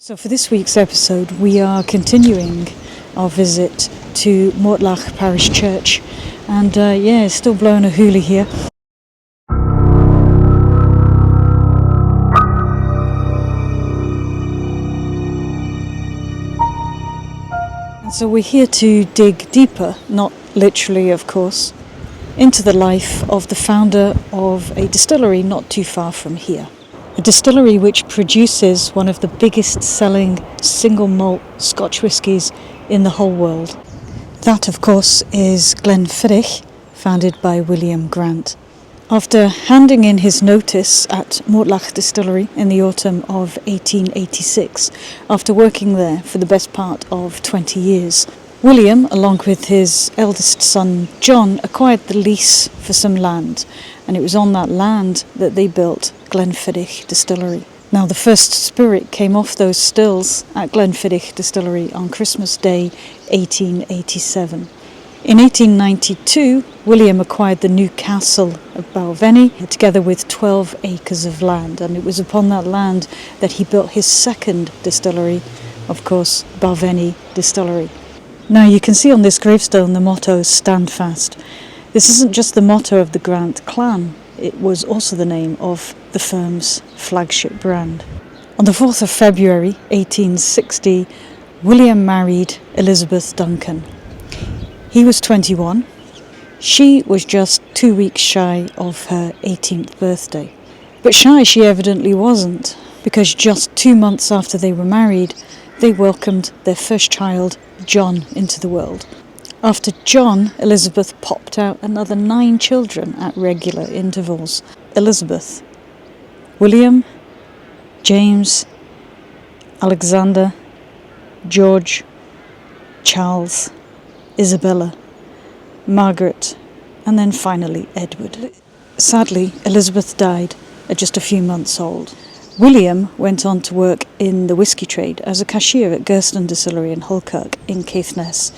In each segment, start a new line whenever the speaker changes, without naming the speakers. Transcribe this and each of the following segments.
So for this week's episode, we are continuing our visit to Mortlach Parish Church, and it's still blowing a hoolie here. And so we're here to dig deeper, not literally of course, into the life of the founder of a distillery not too far from here. A distillery which produces one of the biggest selling single malt Scotch whiskies in the whole world. That, of course, is Glenfiddich, founded by William Grant. After handing in his notice at Mortlach Distillery in the autumn of 1886, after working there for the best part of 20 years, William, along with his eldest son John, acquired the lease for some land, and it was on that land that they built Glenfiddich Distillery. Now, the first spirit came off those stills at Glenfiddich Distillery on Christmas Day 1887. In 1892, William acquired the new castle of Balvenie together with 12 acres of land, and it was upon that land that he built his second distillery, of course, Balvenie Distillery. Now, you can see on this gravestone the motto, "Stand Fast." This isn't just the motto of the Grant clan, it was also the name of the firm's flagship brand. On the 4th of February 1860, William married Elizabeth Duncan. He was 21. She was just 2 weeks shy of her 18th birthday. But shy she evidently wasn't, because just 2 months after they were married, they welcomed their first child, John, into the world. After John, Elizabeth popped out another 9 children at regular intervals. Elizabeth, William, James, Alexander, George, Charles, Isabella, Margaret, and then finally Edward. Sadly, Elizabeth died at just a few months old. William went on to work in the whisky trade as a cashier at Gersten Distillery in Hulkirk in Caithness.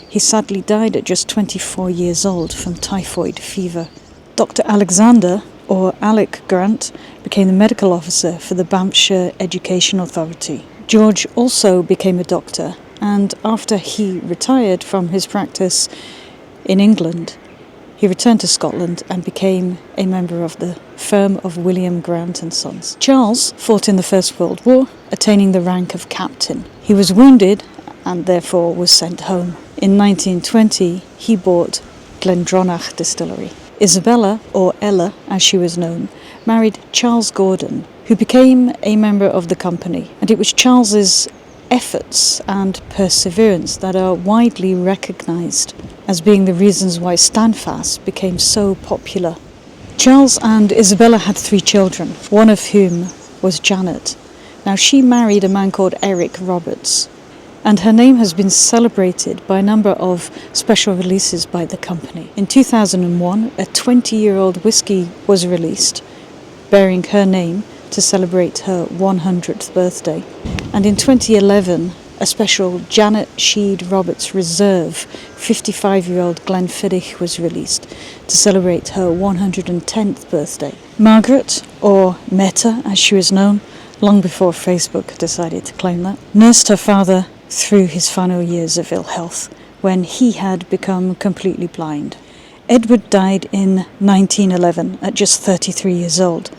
He sadly died at just 24 years old from typhoid fever. Dr. Alexander, or Alec Grant, became the medical officer for the Banffshire Education Authority. George also became a doctor, and after he retired from his practice in England, he returned to Scotland and became a member of the firm of William Grant and Sons. Charles fought in the First World War, attaining the rank of captain. He was wounded and therefore was sent home. In 1920, he bought Glendronach Distillery. Isabella, or Ella as she was known, married Charles Gordon, who became a member of the company, and it was Charles's efforts and perseverance that are widely recognised as being the reasons why Standfast became so popular. Charles and Isabella had 3 children, one of whom was Janet. Now, she married a man called Eric Roberts, and her name has been celebrated by a number of special releases by the company. In 2001, a 20-year-old whisky was released bearing her name to celebrate her 100th birthday. And in 2011, a special Janet Sheed Roberts Reserve 55-year-old Glenfiddich was released to celebrate her 110th birthday. Margaret, or Meta as she was known, long before Facebook decided to claim that, nursed her father through his final years of ill health when he had become completely blind. Edward died in 1911 at just 33 years old.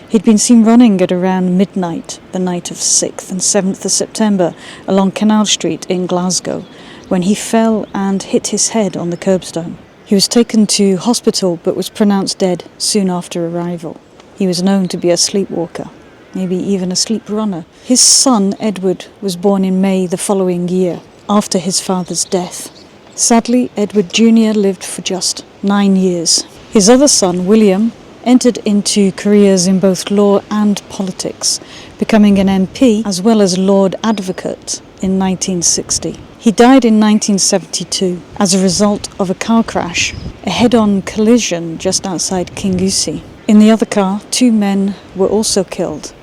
He'd been seen running at around midnight, the night of 6th and 7th of September, along Canal Street in Glasgow, when he fell and hit his head on the curbstone. He was taken to hospital but was pronounced dead soon after arrival. He was known to be a sleepwalker, maybe even a sleep runner. His son, Edward, was born in May the following year, after his father's death. Sadly, Edward Jr. lived for just 9 years. His other son, William, entered into careers in both law and politics, becoming an MP as well as Lord Advocate in 1960. He died in 1972 as a result of a car crash, a head-on collision just outside Kingussie. In the other car, 2 men were also killed,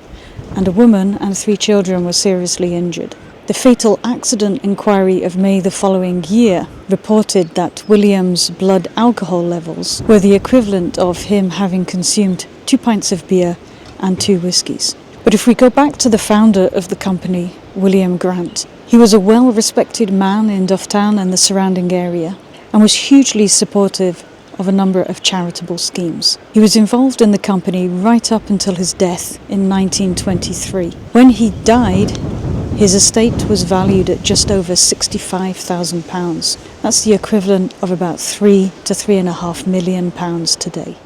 and a woman and 3 children were seriously injured. The fatal accident inquiry of May the following year reported that William's blood alcohol levels were the equivalent of him having consumed 2 pints of beer and 2 whiskies. But if we go back to the founder of the company, William Grant. He was a well-respected man in Dufftown and the surrounding area, and was hugely supportive of a number of charitable schemes. He was involved in the company right up until his death in 1923. When he died, his estate was valued at just over £65,000. That's the equivalent of about £3 to £3.5 million today.